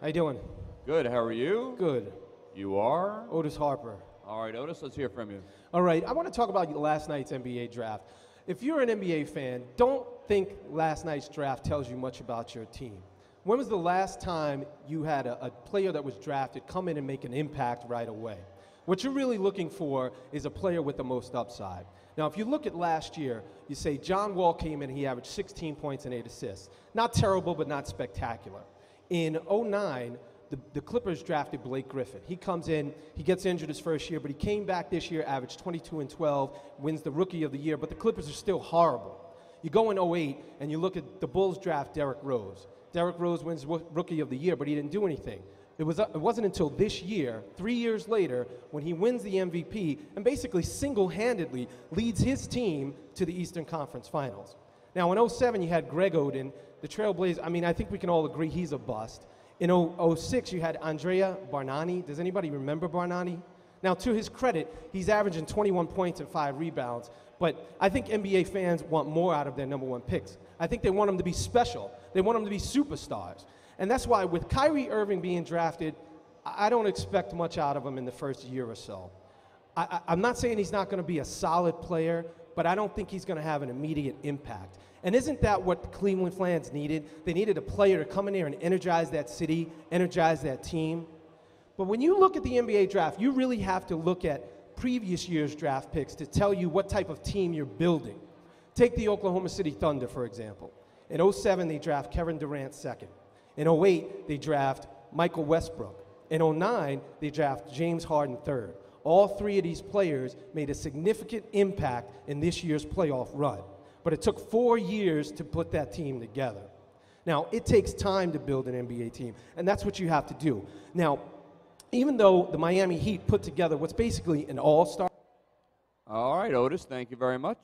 How you doing? Good. How are you? Good. You are? Otis Harper. All right, Otis, let's hear from you. All right, I want to talk about last night's NBA draft. If you're an NBA fan, don't think last night's draft tells you much about your team. When was the last time you had a player that was drafted come in and make an impact right away? What you're really looking for is a player with the most upside. Now, if you look at last year, you say John Wall came in and he averaged 16 points and 8 assists. Not terrible, but not spectacular. In 2009, the Clippers drafted Blake Griffin. He comes in, he gets injured his first year, but he came back this year, averaged 22 and 12, wins the Rookie of the Year, but the Clippers are still horrible. You go in 2008 and you look at the Bulls draft Derrick Rose. Derrick Rose wins Rookie of the Year, but he didn't do anything. It wasn't until this year, 3 years later, when he wins the MVP and basically single-handedly leads his team to the Eastern Conference Finals. Now, in 2007, you had Greg Oden, the Trailblazers. I mean, I think we can all agree he's a bust. In 2006, you had Andrea Bargnani. Does anybody remember Bargnani? Now, to his credit, he's averaging 21 points and 5 rebounds, but I think NBA fans want more out of their number one picks. I think they want them to be special. They want them to be superstars. And that's why with Kyrie Irving being drafted, I don't expect much out of him in the first year or so. I'm not saying he's not going to be a solid player, but I don't think he's going to have an immediate impact. And isn't that what the Cleveland fans needed? They needed a player to come in here and energize that city, energize that team. But when you look at the NBA draft, you really have to look at previous year's draft picks to tell you what type of team you're building. Take the Oklahoma City Thunder, for example. In 2007, they draft Kevin Durant second. In 2008, they draft Michael Westbrook. In 2009, they draft James Harden third. All three of these players made a significant impact in this year's playoff run. But it took 4 years to put that team together. Now, it takes time to build an NBA team, and that's what you have to do. Now, even though the Miami Heat put together what's basically an all-star. All right, Otis, thank you very much.